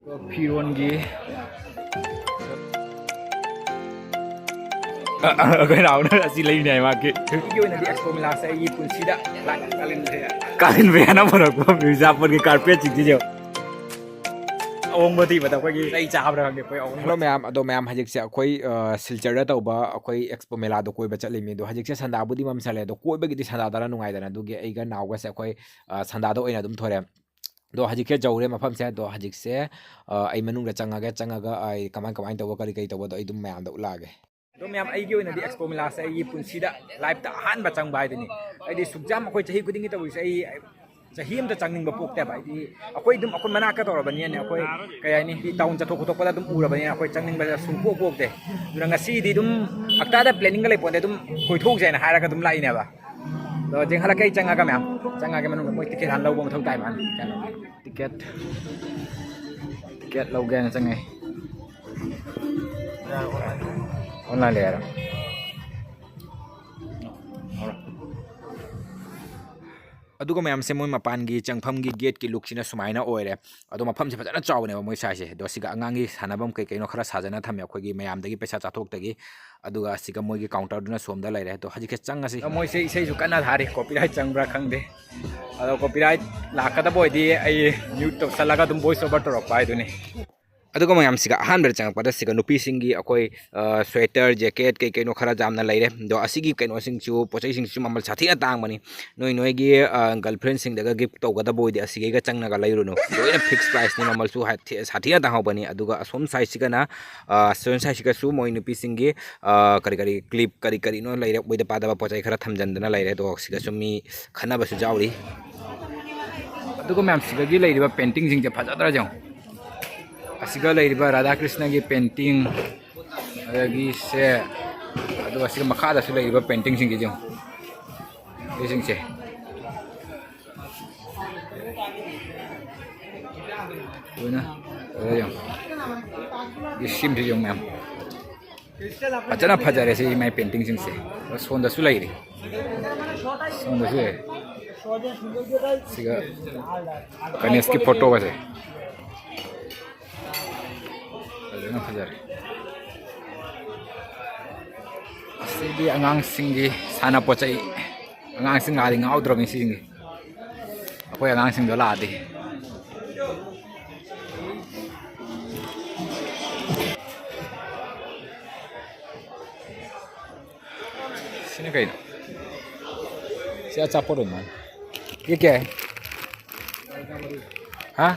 फिरोनगी cái nào nữa là gì này mà cái này đi expo mình là sẽ y pun sida lại kalin về nó một cái mình ra một cái carpet chính chứ ông mà thì mà tao cái đây chào rồi cái phải ông. Hello ma'am, ado ma'am hajik se koi silchar da tauba koi expo mela do koi bacha limi do hajik se sanda budi mam sale do koi bagi di sanda da nungai da na du ge ai ga naw ga se koi sanda do oina dum thore do hajik ke jawre mafam se do hajik se ai manung da changa ai kaman tauba kari tauba do ai dum ma'am da ulage do ma'am ai gi oina di expo mela se ai pun sida live ta han ba chang bai de ni ai di sugjam koi chahi kuding ta se ai Jahim the Changing Bapuk Tab, Aquay dum Akumanaka or Banian, Aquay Kayani, the town Chatokotopa Urabani, Aquay Changing by the Sumpo Book there. During a sea, the dum Akata planning a lepon, Kutus and Harakadum Lai never. The Jingalaka Changagamam, Changaman, ticket and logo time, ticket Logan Sangay. Online there. Aduga mayam se moi mapan gi changpham gi gate ki luksina sumaina oire adu mafam se fajana chawne moi sai se do siga angangi sanabam kai kai no khara sajana thamya khoi gi mayam dagi paisa chathok tagi aduga siga moi gi counter duna somda lai re to haji ke changa si moi se isai ju kana thari copyright changbra khangde adu copyright lakada boy di ai mute to salaga dum voice over to pai duni aduga mayam siga han ber chang pada siga nupi singi akoi sweater jacket kai kai no khara jamna laire do asigi kai no sing chu pochai sing chu mamal chathi atang mani noi gi girlfriend sing daga gift to gada boy di asigi ga changna ga lairu no do ina fixed price ni mamal chu chathi atang ho bani aduga asom size siga na son size siga chu moi nupi singi kari clip kari no laire boy da pada ba pochai khara thamjandana laire do siga chu mi khana ba su jawri aduga mayam siga gi laire ba painting sing je phajadra jang asiga lairiba Radha Krishna gi painting agi se adu asiga makhada su lairiba painting sing gi jong sing se una jong gisim se jong ma'am achana phajare se mai painting sing se sonda su lairi sonda se siga Ganesh ki photo ba se Fajar. Sidi angang singi sana pochai angang sing ali ngau dro mi singi apo angang sing dola adi sini kai si achapor man ye kya hai ha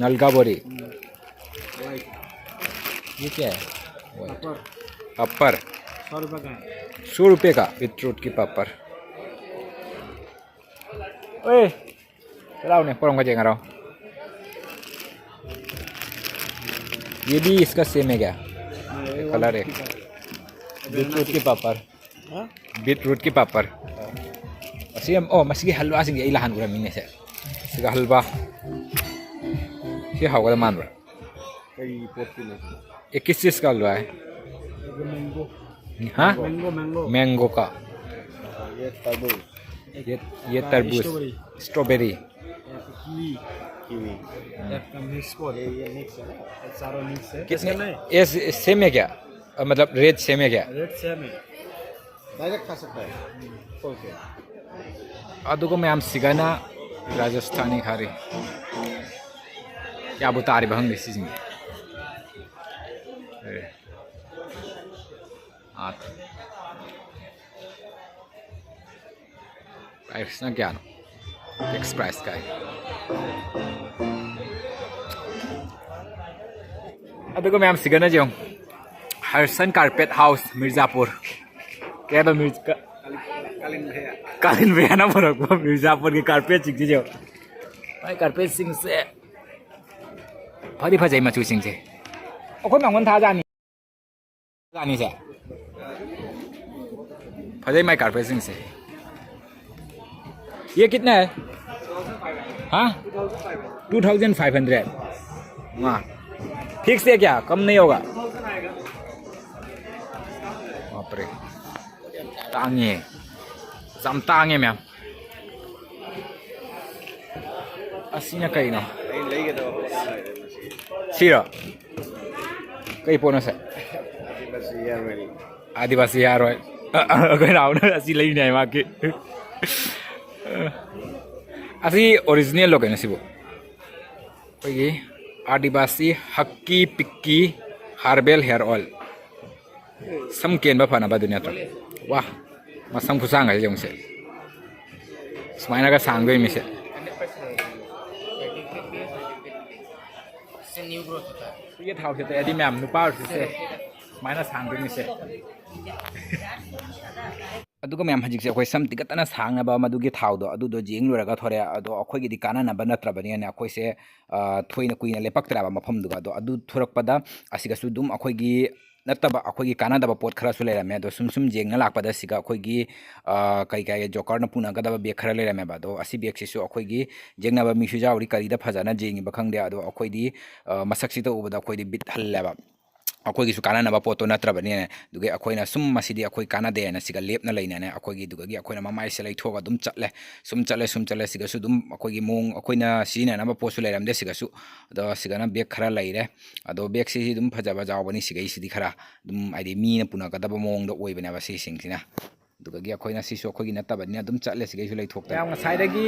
nalga bori ये क्या है पापड़ 100 रुपये का beetroot की पापड़ ओए चलाओ ने परोंगा Jenga रहो ये भी इसका सेम है क्या कलर है बीटरूट की पापड़ बीटरूट की पापड़ असी ओ मसी हलवा सिंगे इलाहान गुरा मिने से सिगा हलवा ये हाउगा मान रहा ये किस चीज का हलवा है मैंगो हाँ मैंगो का ये तरबूज स्ट्रॉबेरी किसने ये सेम है क्या मतलब रेट सेम है क्या रेट सेम है डायरेक्ट खा सकता है ओके अदुको मैं हम सिगाना राजस्थानी खा रही क्या बता रही बहंग इसी चीज़ प्राइस ना क्या नो एक्सप्रेस का है अब देखो मैं हम सिगना जाऊँ हर्सन कारपेट हाउस मिर्ज़ापुर क्या तो कालिन भैया ना बोलो मिर्ज़ापुर के कारपेट सिंह जाओ भाई कारपेट सिंह से फरी फजाई मचू सिंह से और कौन मंगन था जानी से फजाई माई कारपेट सिंह से ये कितना है हाँ 2500 हाँ फिक्स है क्या कम नहीं होगा बाप रे तांगे सम तांगे मैम अस्सी ना कहीं ना Siro. Kay po na sa. Adibasi yaroy. Kay na una si lain niya maki. Asi original lo kay na sibo. Kay Adibasi Hakki Pikki Herbal Hair Oil. Sam ken ba phana ba dunya to. Wah. Masang khusang ga jong se. Smaina ga sang doi mi se. New growth होता है ये थाव से तो यदि ma'am नुपा से minus सांग से अदुग मैम हजिक से अखोय सम तिगतना सांगबा मदुगी थावदो अदुदो जिंग लोरगा थोरे अदो अखोय गिदि कानानबा नत्रबनि ने अखोय से थोइना कुइना लेपक्तराबा मफमदुगा अदो अदु थोरकपदा असिगसु दुम अखोय गी नत्तबा अखोय कानादबा पोट खरासु लेरमे अदो सुम जेंगना लाकपदा सिगा अखोय गी कई कई जोकर न पुनागदबा बेग खरा लेरमे बादो असि बेग सिसु अखोय गी जेंगनाबा मिसु जावरी करिदा फजाना जेंगी बखंगदे अदो अखोय दी मसक्सितो उबदा अखोय दी बिट हल्लेबा अखोय गिसु कानानबा पोतो नत्रबनि दुगे अखोयना सुम मसिदी अखोय कानादे न सिगा लेपना लेने अखोय गी दुगे अखोयना ममाय से लैथोगा दुम चले सुम चले सिगासु दुम अखोय गी मोंग अखोयना सिनानबा पोसु लेरमदे सिगासु अदो सिगाना बेग खरा लैरे अदो बेग सि दुम फजाबा जावबनि सिgai सिदि खरा दुम आइदि मीना पुनागदबा मोंगदो ओइबनेबा सि सिंगसिना दुगगी अखोयना सिसु अखोयगी नत्तबनि दुम चले सिगैसु लैथोक्ता याम साइडगी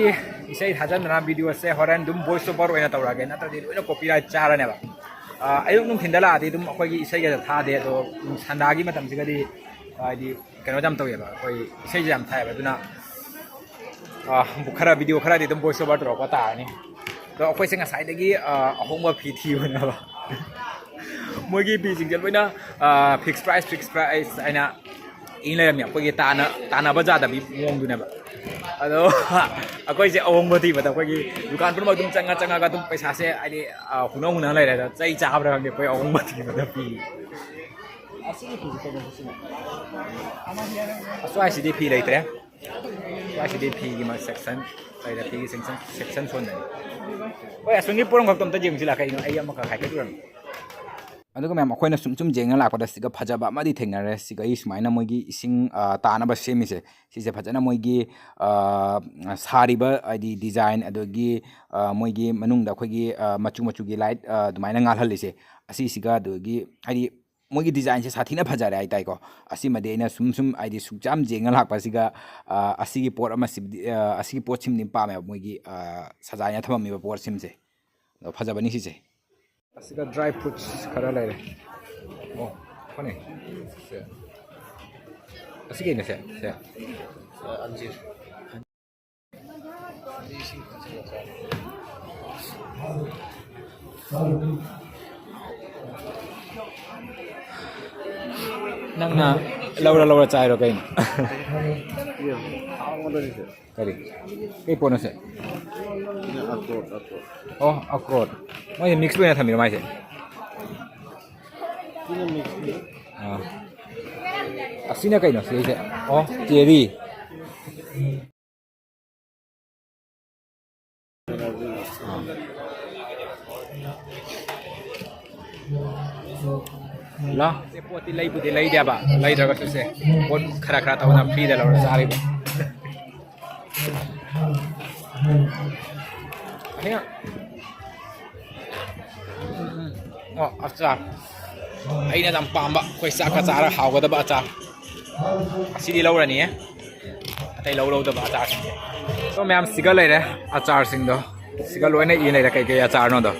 इसै थाजनना भिडियो से हरन दुम वॉइस ओवर ओइना तौरागे नत्रदि लोइना कॉपीराइट चारनेबा अयुक नुंथिंदा लादि दुम अखोयगी इसैगा थादे अदो संदागी मतमसिगदि आइदि कनो जाम तौयेबा अखोय इसै जाम थायबा दुना खरा भिडियो खरादि दुम वॉइस ओवर तौरका तारनि तो अखोय से ngasai ahongba phi thibunaba मोगी पी सिंगल लोइना फिक्स प्राइस आइना इन लेरमी अखोयगी ताना बजादबि मोंगदुनेबा अदो अखोय से अहोंग थीबदा अखोयगी दुकान पुरमा दुम चंगा दुम पैसा से आइदि हुना लेरे चै चाब्रा खंगे अखोय अहोंग थीबदा पी असिनि पी को बसिना असवाइ सिदि पी लेत्रे वासिदि पी गी मा सेक्शन लाइदा पी गी सेक्शन सोनदनि ओय असुंगी पुरम खक्तम त जेंगसिला कइनो आई अमा का खाइके दुरम अदुग मैम अखोयना सुम जेंगना लाकपदा सिगा फजाबा मादि थेंनारे सिगा इ सुमाइना मोइगी इसिंग तानाबा सेमिसे सिसे फजना मोइगी सारिबा आइदि डिजाइन अदुगी मोइगी मनुंगदा अखोयगी मचुगी लाइट दुमाइना ngalhalise asi siga अदुगी आइदि मोइगी डिजाइन से साथीना फजारे आइ ताइको असि मदे इना सुम आइदि सुजाम जेंगा लाकपा सिगा असिगी पोट अमा असिगी पोट सिमनि पामे मोइगी सजायना थममिबा पोट सिमसे फजाबनि सिसे asiga dry fruits khara laire oh phane se asige ne se anjir nangna laura chai ro kain kari kai pono se oh akrot moi mix loina thamiro mai se asina kai no se oh cherry la se poti lai budi lai dia ba lai daga su se pot khara ta na free da la sari ba ania oh achar aina dam pamba koi sa ka chara haw ga da ba achar asidi lo ra ni atai lo da ba achar sing so ma'am सिगा ले रे achar sing do सिगा लोइना इ ले kai kai achar no do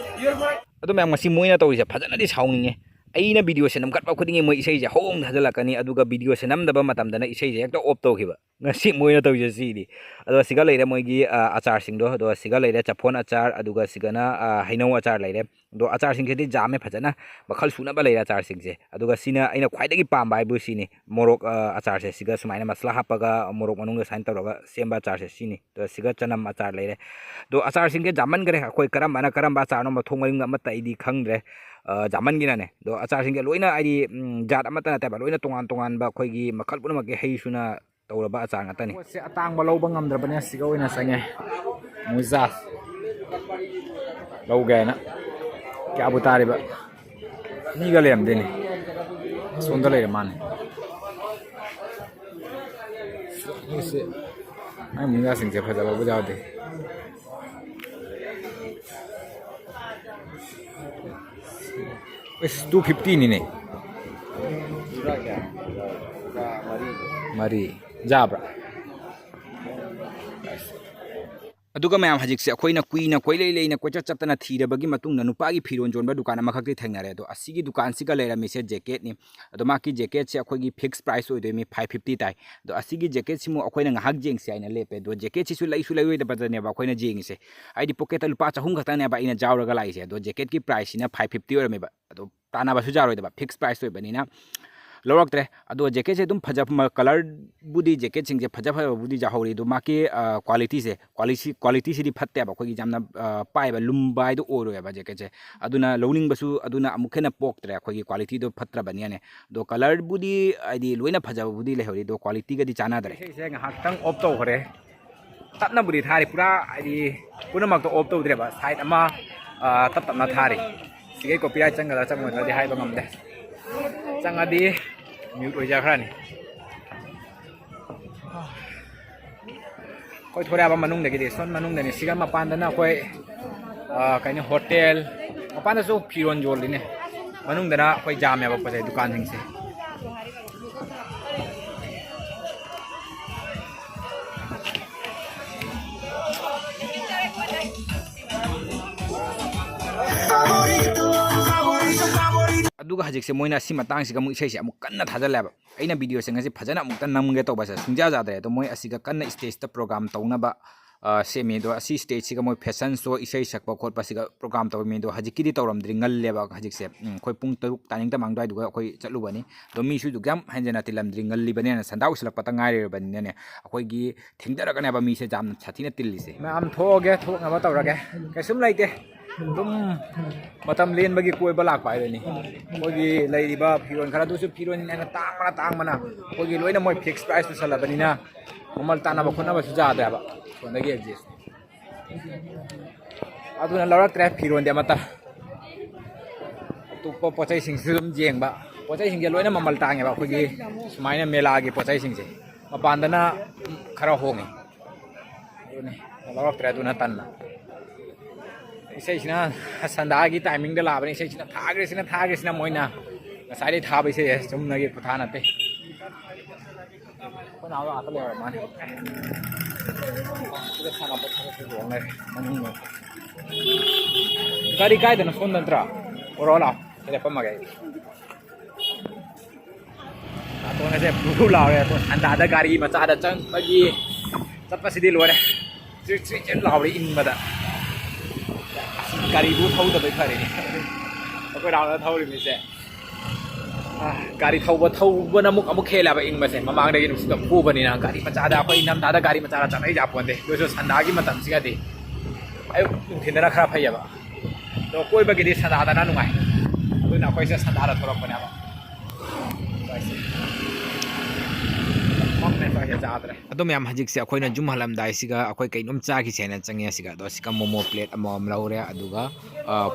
adu ma'am masi moina to ise phajana di saungninge aina video se namkat pa khudingi moi isai je hong dhajalakani aduga video se namdaba matamdana isai je ekta op tawkhiba ngasi moina tawje sidi ado siga leire moigi achar singdo do siga leire chapon achar aduga sigana hainau achar leire do achar sing di jame phajana bakhal suna ba leire achar sing je aduga sina aina khwaidagi pamba ibu sini morok achar se siga sumaina masla hapaga morok manunga sain tawraga semba achar se sini do siga chanam achar leire do achar sing ge jaman gare khoi karam ba achar no ma thongring amata idi khangdre jaman gina ne do achar sing ge loina ai jat amata na ta ba loina tongan ba khoi gi makhal puna ge hei suna tawraba achar ngata ni se atang ba loba ngamdrabane siga oina sange muza loga na kya butari ba ni ga lem de ni sonda le man se ai muza sing je phaja ba bu jaw de It's 250 nini. Mari. Jabra. ꯑꯗꯨꯒ ꯃꯌꯥꯝ ꯍꯧꯖꯤꯛꯁꯦ ꯑꯩꯈꯣꯏꯅ ꯀꯨꯏꯅ ꯀꯣꯏꯂꯩ ꯂꯩꯅ ꯀꯣꯏꯆꯠ ꯆꯠꯇꯅ ꯊꯤꯔꯕꯒꯤ ꯃꯇꯨꯡꯗ ꯅꯨꯄꯥꯒꯤ ꯐꯤꯔꯣꯟ ꯌꯣꯟꯕ ꯗꯨꯀꯥꯟ ꯑꯃꯈꯛꯇꯤ ꯊꯦꯡꯅꯔꯦ ꯑꯗꯣ ꯑꯁꯤꯒꯤ ꯗꯨꯀꯥꯟꯁꯤꯒ ꯂꯩꯔꯝꯃꯤꯁꯦ ꯖꯦꯀꯦꯠꯅꯤ ꯑꯗꯣ ꯃꯥꯒꯤ ꯖꯦꯀꯦꯠꯁꯦ ꯑꯩꯈꯣꯏꯒꯤ ꯐꯤꯛꯁ ꯄ꯭ꯔꯥꯏꯁ ꯑꯣꯏꯗꯣꯏꯅꯤ 550 ꯇꯥꯏ ꯑꯗꯣ ꯑꯁꯤꯒꯤ ꯖꯦꯀꯦꯠꯁꯤꯃꯨ ꯑꯩꯈꯣꯏꯅ ꯉꯥꯏꯍꯥꯛ ꯖꯦꯡꯁꯦ ꯍꯥꯏꯅ ꯂꯦꯞꯄꯦ ꯑꯗꯣ ꯖꯦꯀꯦꯠꯁꯤꯁꯨ ꯂꯩꯁꯨ ꯂꯩꯔꯣꯏꯗꯕꯗꯅꯦꯕ ꯑꯩꯈꯣꯏꯅ ꯖꯦꯡꯉꯤꯁꯦ ꯍꯥꯏꯗꯤ ꯄꯣꯀꯦꯠꯇ ꯂꯨꯄꯥ 300 ꯈꯛꯇꯅꯦꯕ ꯑꯩꯅ ꯖꯥꯎꯔꯒ ꯂꯥꯛꯏꯁꯦ ꯑꯗꯣ ꯖꯦꯀꯦꯠꯀꯤ ꯄ꯭ꯔꯥꯏꯁꯁꯤꯅ 550 ꯑꯣꯏꯔꯝꯃꯦꯕ ꯑꯗꯣ ꯇꯥꯟꯅꯕꯁꯨ ꯌꯥꯔꯣꯏꯗꯕ ꯐꯤꯛꯁ ꯄ꯭ꯔꯥꯏꯁ ꯑꯣꯏꯕꯅꯤꯅ ꯂꯧꯔꯛꯇ꯭ꯔꯦ ꯑꯗꯣ ꯖꯦꯀꯦꯠꯁꯦ ꯑꯗꯨꯝ ꯐꯖꯕ ꯀꯂꯔꯕꯨꯗꯤ ꯖꯦꯀꯦꯠꯁꯤꯡꯁꯦ ꯐꯖꯕꯨꯗꯤ ꯌꯥꯍꯧꯔꯤ ꯑꯗꯣ ꯃꯥꯒꯤ ꯀ꯭ꯋꯥꯂꯤꯇꯤꯁꯤꯗꯤ ꯐꯠꯇꯦꯕ ꯑꯩꯈꯣꯏꯒꯤ ꯌꯥꯝꯅ ꯄꯥꯏꯕ ꯂꯨꯝꯕ ꯍꯥꯏꯗꯣ ꯑꯣꯏꯔꯣꯏꯕ ꯖꯦꯀꯦꯠꯁꯦ ꯑꯗꯨꯅ ꯂꯧꯅꯤꯡꯕꯁꯨ ꯑꯗꯨꯅ ꯑꯃꯨꯛ ꯍꯦꯟꯅ ꯄꯣꯛꯇ꯭ꯔꯦ ꯑꯩꯈꯣꯏꯒꯤ ꯀ꯭ꯋꯥꯂꯤꯇꯤꯗꯣ ꯐꯠꯇ꯭ꯔꯕꯅꯤꯅꯦ ꯑꯗꯣ ꯀꯂꯔꯕꯨꯗꯤ ꯍꯥꯏꯗꯤ ꯂꯣꯏꯅ ꯐꯖꯕꯕꯨꯗꯤ ꯂꯩꯍꯧꯔꯤ ꯑꯗꯣ ꯀ꯭ꯋꯥꯂꯤꯇꯤꯒꯗꯤ ꯆꯥꯟꯅꯗ꯭ꯔꯦ ꯏꯁꯩꯁꯦ ꯉꯥꯏꯍꯥꯛꯇꯪ ꯑꯣꯐ ꯇꯧꯈ꯭ꯔꯦ ꯇꯞꯅꯕꯨꯗꯤ ꯊꯥꯔꯤ ꯄꯨꯔꯥ ꯍꯥꯏꯗꯤ ꯄꯨꯝꯅꯃꯛꯇ ꯑꯣꯐ ꯇꯧꯗ꯭ꯔꯦꯕ ꯁꯥꯏꯠ ꯑꯃ ꯇꯞ ꯇꯞꯅ ꯊꯥꯔꯤ ꯁꯤꯒꯩ ꯀꯣꯄꯤꯔꯥꯏꯠ ꯆꯪꯒꯗ꯭ꯔꯥ ꯆꯪꯉꯣꯏꯗ꯭ꯔꯗꯤ ꯍꯥꯏꯕ ꯉꯝꯗꯦ ꯆꯪꯉꯗꯤ ꯃ꯭ꯌꯨꯠ ꯑꯣꯏꯖꯈ꯭ꯔꯅꯤ ꯑꯩꯈꯣꯏ ꯊꯣꯔꯛꯑꯕ ꯃꯅꯨꯡꯗꯒꯤꯗꯤ ꯁꯣꯟ ꯃꯅꯨꯡꯗꯅꯤ ꯁꯤꯒ ꯃꯄꯥꯟꯗꯅ ꯑꯩꯈꯣꯏ ꯀꯩꯅꯣ ꯍꯣꯇꯦꯜ ꯃꯄꯥꯟꯗꯁꯨ ꯐꯤꯔꯣꯟ ꯌꯣꯜꯂꯤꯅꯦ ꯃꯅꯨꯡꯗꯅ ꯑꯩꯈꯣꯏ ꯖꯥꯝꯃꯦꯕ ꯄꯣꯠ ꯆꯩ ꯗꯨꯀꯥꯟꯁꯤꯡꯁꯦ ꯑꯗꯨꯒ ꯍꯧꯖꯤꯛꯁꯦ ꯃꯣꯏꯅ ꯁꯤ ꯃꯇꯥꯡꯁꯤꯒ ꯑꯃꯨꯛ ꯏꯁꯩꯁꯦ ꯑꯃꯨꯛ ꯀꯟꯅ ꯊꯥꯖꯜꯂꯦꯕ ꯑꯩꯅ ꯚꯤꯗꯤꯑꯣꯁꯦ ꯉꯁꯤ ꯐꯖꯅ ꯑꯃꯨꯛꯇ ꯅꯝꯒꯦ ꯇꯧꯕꯁꯦ ꯁꯨꯡꯖꯥ ꯌꯥꯗ꯭ꯔꯦ ꯑꯗꯣ ꯃꯣꯏ ꯑꯁꯤꯒ ꯀꯟꯅ ꯁ꯭ꯇꯦꯖꯇ ꯄ꯭ꯔꯣꯒ꯭ꯔꯥꯝ ꯇꯧꯅꯕ ꯁꯦꯝꯃꯤ ꯑꯗꯣ ꯑꯁꯤ ꯁ꯭ꯇꯦꯖꯁꯤꯒ ꯃꯣꯏ ꯐꯦꯁꯟ ꯁꯣ ꯏꯁꯩ ꯁꯛꯄ ꯈꯣꯠꯄꯁꯤꯒ ꯄ꯭ꯔꯣꯒ꯭ꯔꯥꯝ ꯇꯧꯔꯝꯃꯤ ꯑꯗꯣ ꯍꯧꯖꯤꯛꯀꯤꯗꯤ ꯇꯧꯔꯝꯗ꯭ꯔꯤ ꯉꯜꯂꯦꯕ ꯍꯧꯖꯤꯛꯁꯦ ꯑꯩꯈꯣꯏ ꯄꯨꯡ 6 ꯇꯥꯅꯤꯡ ꯇꯃꯥꯡꯗꯋꯥꯏꯗꯨꯒ ꯑꯩꯈꯣꯏ ꯆꯠꯂꯨꯕꯅꯤ ꯑꯗꯣ ꯃꯤꯁꯨ ꯌꯥꯝ ꯍꯦꯟꯖꯟꯅ ꯇꯤꯜꯂꯝꯗ꯭ꯔꯤ ꯉꯜꯂꯤꯕꯅꯤꯅ ꯁꯟꯗꯥ ꯎꯁꯤꯜꯂꯛꯄꯇ ꯉꯥꯏꯔꯤꯕꯅꯤꯅꯅꯦ ꯑꯩꯈꯣꯏꯒꯤ ꯊꯦꯡꯊꯔꯒꯅꯦꯕ ꯃꯤꯁꯦ ꯌꯥꯝꯅ ꯁꯥꯊꯤꯅ ꯇꯤꯜꯂꯤꯁꯦ ꯃꯌꯥꯝ ꯊꯣꯛꯑꯒꯦ ꯊꯣꯛꯅꯕ ꯇꯧꯔꯒꯦ ꯀꯩꯁꯨꯝ ꯂꯩꯇꯦ ꯑꯗꯨꯝ ꯃꯇꯝ ꯂꯦꯟꯕꯒꯤ ꯀꯣꯏꯕ ꯂꯥꯛꯄ ꯍꯥꯏꯗꯨꯅꯤ ꯑꯩꯈꯣꯏꯒꯤ ꯂꯩꯔꯤꯕ ꯐꯤꯔꯣꯟ ꯈꯔ ꯑꯗꯨꯁꯨ ꯐꯤꯔꯣꯟ ꯍꯦꯟꯅ ꯇꯥꯡꯕꯅ ꯑꯩꯈꯣꯏꯒꯤ ꯂꯣꯏꯅ ꯃꯣꯏ ꯐꯤꯛꯁ ꯄ꯭ꯔꯥꯏꯁ ꯄꯨꯁꯜꯂꯕꯅꯤ나 ꯃꯃꯜ ꯇꯥꯟꯅꯕ ꯈꯣꯠꯅꯕꯁꯨ ꯌꯥꯗ꯭ꯔꯦꯕ ꯁꯣꯟꯗꯒꯤ ꯑꯦꯛꯖꯤꯁ ꯑꯗꯨꯅ ꯂꯧꯔꯛꯇ꯭ꯔꯦ ꯐꯤꯔꯣꯟꯗꯤ ꯑꯃꯠꯇ ꯑꯇꯣꯞꯄ ꯄꯣꯠꯆꯩꯁꯤꯡꯁꯨ ꯑꯗꯨꯝ ꯌꯦꯡꯕ ꯄꯣꯠꯆꯩꯁꯤꯡꯁꯦ ꯂꯣꯏꯅ ꯃꯃꯜ ꯇꯥꯡꯉꯦꯕ ꯑꯩꯈꯣꯏꯒꯤ ꯁꯨꯃꯥꯏꯅ ꯃꯦꯂꯥꯒꯤ ꯄꯣꯠꯆꯩꯁꯤꯡꯁꯦ ꯃꯄꯥꯟꯗꯅ ꯈꯔ ꯍꯣꯡꯉꯤ ꯑꯗꯨꯅꯤ ꯂꯧꯔꯛꯇ꯭ꯔꯦ ꯑꯗꯨꯅ ꯇꯟꯅ ꯏꯁꯩꯁꯤꯅ ꯁꯟꯗꯥꯒꯤ ꯇꯥꯏꯃꯤꯡꯗ ꯂꯥꯛꯑꯕꯅꯤ ꯏꯁꯩꯁꯤꯅ ꯊꯥꯈ꯭ꯔꯤꯁꯤꯅ ꯃꯣꯏꯅ ꯉꯁꯥꯏꯗꯩ ꯊꯥꯕ ꯏꯁꯩ ꯆꯨꯝꯅꯒꯤ ꯈꯨꯊꯥ ꯅꯠꯇꯦ ꯑꯩꯈꯣꯏ ꯅꯍꯥꯟ ꯑꯥꯇ ꯂꯩꯍꯧꯔ ꯃꯥꯅꯤ ꯁꯤꯗ ꯁꯥꯟꯅꯕ ꯊꯕꯛꯁꯨ ꯂꯣꯡꯅꯔꯦ ꯃꯅꯨꯡꯗ ꯒꯥꯔꯤ ꯀꯥꯏꯗꯅꯣ ꯁꯣꯝ ꯅꯠꯇ꯭ꯔꯥ ꯄꯨꯔꯛꯑꯣ ꯂꯥꯛꯑꯣ ꯂꯦꯞꯄꯝꯃꯒꯦ ꯑꯩ ꯅꯥꯇꯣꯟꯒꯁꯦ ꯐꯨ ꯂꯥꯎꯔꯦ ꯑꯗꯣ ꯁꯟꯗꯥꯗ ꯒꯥꯔꯤ ꯃꯆꯥꯗ ꯆꯪꯕꯒꯤ ꯆꯠꯄꯁꯤꯗꯤ ꯂꯣꯏꯔꯦ ꯆ꯭ꯔꯤꯠ ꯂꯥꯎꯔꯦ ꯏꯪꯕꯗ ꯒꯥꯔꯤꯕꯨ ꯊꯧꯗꯕꯩ ꯐꯔꯦꯅꯦ ꯑꯩꯈꯣꯏ ꯔꯥꯎꯟꯗ ꯊꯧꯔꯤꯕꯁꯦ ꯒꯥꯔꯤ ꯊꯧꯕꯅ ꯑꯃꯨꯛ ꯍꯦꯜꯂꯦꯕ ꯏꯪꯕꯁꯦ ꯃꯃꯥꯡꯗꯒꯤ ꯅꯨꯡꯁꯤꯠꯇ ꯐꯨꯕꯅꯤꯅ ꯒꯥꯔꯤ ꯃꯆꯥꯗ ꯑꯩꯈꯣꯏ ꯏꯪꯊꯝꯊꯥꯗ ꯒꯥꯔꯤ ꯃꯆꯥꯗ ꯆꯠꯅꯩ ꯌꯥꯄꯣꯟꯇꯦ ꯑꯗꯨꯁꯨ ꯁꯟꯗꯥꯒꯤ ꯃꯇꯝꯁꯤꯒꯗꯤ ꯑꯌꯨꯛ ꯅꯨꯡꯊꯤꯟꯗꯅ ꯈꯔ ꯐꯩꯌꯦꯕ ꯑꯗꯣ ꯀꯣꯏꯕꯒꯤꯗꯤ ꯁꯟꯗꯥꯗꯅ ꯅꯨꯡꯉꯥꯏ ꯑꯗꯨꯅ ꯑꯩꯈꯣꯏꯁꯦ ꯁꯟꯗꯥꯗ ꯊꯣꯛꯂꯛꯄꯅꯦꯕ ꯑꯗꯣ ꯃꯌꯥꯝ ꯍꯧꯖꯤꯛꯁꯦ ꯑꯩꯈꯣꯏꯅ ꯌꯨꯝ ꯍꯜꯂꯝꯗꯥꯏꯁꯤꯒ ꯑꯩꯈꯣꯏ ꯀꯩꯅꯣꯝ ꯆꯥꯈꯤꯁꯦꯅ ꯆꯪꯉꯦ ꯑꯁꯤꯒ ꯑꯗꯣ ꯑꯁꯤꯒ ꯃꯣꯃꯣ ꯄ꯭ꯂꯦꯠ ꯑꯃꯃꯝ ꯂꯧꯔꯦ ꯑꯗꯨꯒ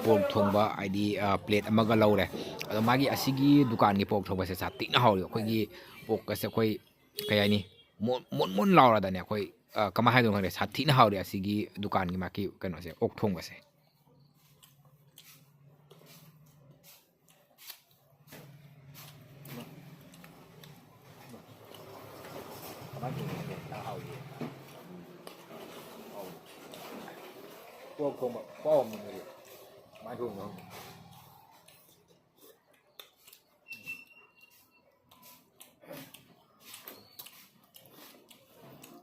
ꯄꯣꯔꯛ ꯊꯣꯡꯕ ꯍꯥꯏꯗꯤ ꯄ꯭ꯂꯦꯠ ꯑꯃꯒ ꯂꯧꯔꯦ ꯑꯗꯣ ꯃꯥꯒꯤ ꯑꯁꯤꯒꯤ ꯗꯨꯀꯥꯟꯒꯤ ꯄꯣꯔꯛ ꯊꯣꯡꯕꯁꯦ ꯁꯥꯊꯤꯅ ꯍꯥꯎꯔꯤ ꯑꯩꯈꯣꯏꯒꯤ ꯄꯣꯔꯛꯀꯁꯦ ꯑꯩꯈꯣꯏ ꯀꯩ ꯍꯥꯏꯅꯤ ꯃꯨꯟ ꯂꯥꯎꯔꯗꯅꯦ ꯑꯩꯈꯣꯏ ꯀꯃꯥꯏꯅ ꯍꯥꯏꯗꯣꯏꯅꯣ ꯈꯪꯗꯦ ꯁꯥꯊꯤꯅ ꯍꯥꯎꯔꯤ ꯑꯁꯤꯒꯤ ꯗꯨꯀꯥꯟꯒꯤ ꯃꯥꯒꯤ ꯀꯩꯅꯣꯁꯦ ꯑꯣꯛ ꯊꯣꯡꯕꯁꯦ ꯄꯣꯔꯛ ꯊꯣꯡꯕ ꯄꯥꯎ ꯑꯃ ꯀꯃꯥꯏꯅ ꯊꯣꯡꯕꯅꯣ